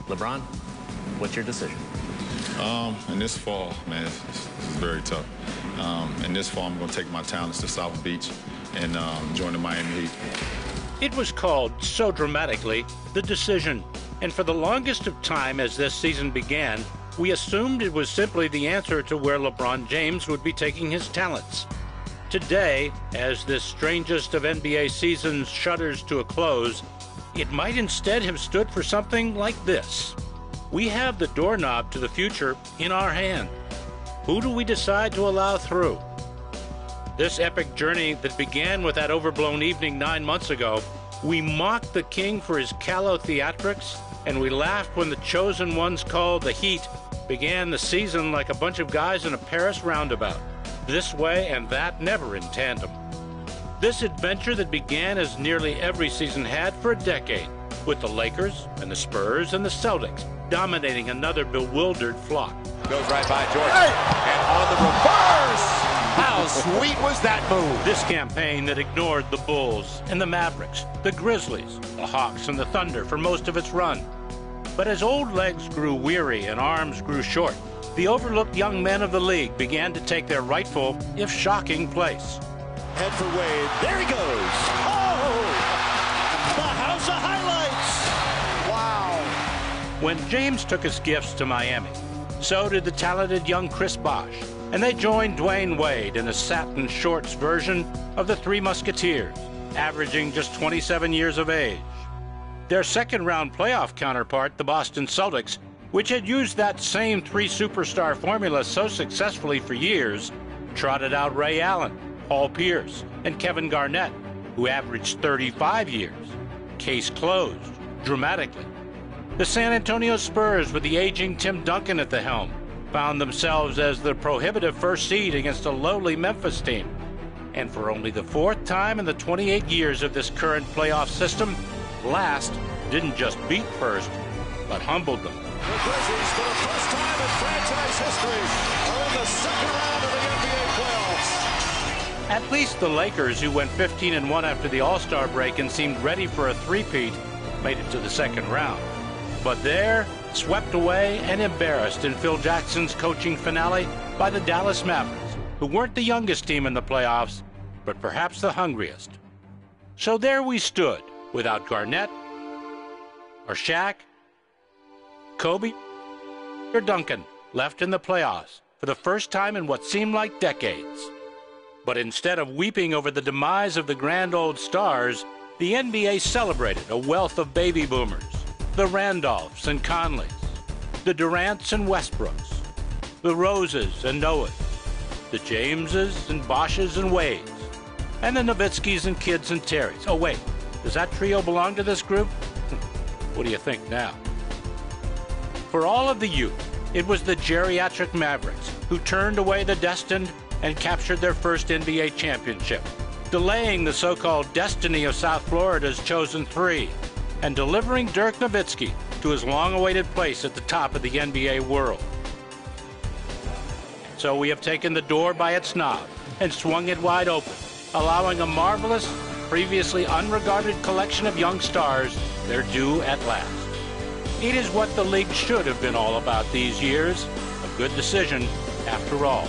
LeBron, what's your decision? In this fall, man, this is very tough. In this fall, I'm going to take my talents to South Beach and join the Miami Heat. It was called, so dramatically, The Decision. And for the longest of time as this season began, we assumed it was simply the answer to where LeBron James would be taking his talents. Today, as this strangest of NBA seasons shudders to a close, it might instead have stood for something like this. We have the doorknob to the future in our hand. Who do we decide to allow through? This epic journey that began with that overblown evening 9 months ago, we mocked the king for his callow theatrics, and we laughed when the chosen ones called the Heat began the season like a bunch of guys in a Paris roundabout, this way and that, never in tandem. This adventure that began as nearly every season had for a decade, with the Lakers and the Spurs and the Celtics dominating another bewildered flock. Goes right by Jordan, and on the reverse! How sweet was that move? This campaign that ignored the Bulls and the Mavericks, the Grizzlies, the Hawks and the Thunder for most of its run. But as old legs grew weary and arms grew short, the overlooked young men of the league began to take their rightful, if shocking, place. Head for Wade. There he goes. Oh! The house of highlights. Wow. When James took his gifts to Miami, so did the talented young Chris Bosh, and they joined Dwayne Wade in a satin shorts version of the Three Musketeers, averaging just 27 years of age. Their second-round playoff counterpart, the Boston Celtics, which had used that same three-superstar formula so successfully for years, trotted out Ray Allen, Paul Pierce, and Kevin Garnett, who averaged 35 years. Case closed, dramatically. The San Antonio Spurs, with the aging Tim Duncan at the helm, found themselves as the prohibitive first seed against a lowly Memphis team. And for only the fourth time in the 28 years of this current playoff system, last didn't just beat first, but humbled them. The Grizzlies, for the first time in franchise history, are in the second round of the NBA playoffs. At least the Lakers, who went 15-1 after the All-Star break and seemed ready for a three-peat, made it to the second round. But there, swept away and embarrassed in Phil Jackson's coaching finale by the Dallas Mavericks, who weren't the youngest team in the playoffs, but perhaps the hungriest. So there we stood, without Garnett, or Shaq, Kobe, or Duncan, left in the playoffs for the first time in what seemed like decades. But instead of weeping over the demise of the grand old stars, the NBA celebrated a wealth of baby boomers, the Randolphs and Conleys, the Durants and Westbrooks, the Roses and Noahs, the Jameses and Bosches and Wades, and the Nowitzkis and Kids and Terrys. Oh wait, does that trio belong to this group? What do you think now? For all of the youth, it was the geriatric Mavericks who turned away the destined and captured their first NBA championship, delaying the so-called destiny of South Florida's chosen three, and delivering Dirk Nowitzki to his long-awaited place at the top of the NBA world. So we have taken the door by its knob and swung it wide open, allowing a marvelous, previously unregarded collection of young stars their due at last. It is what the league should have been all about these years, a good decision after all.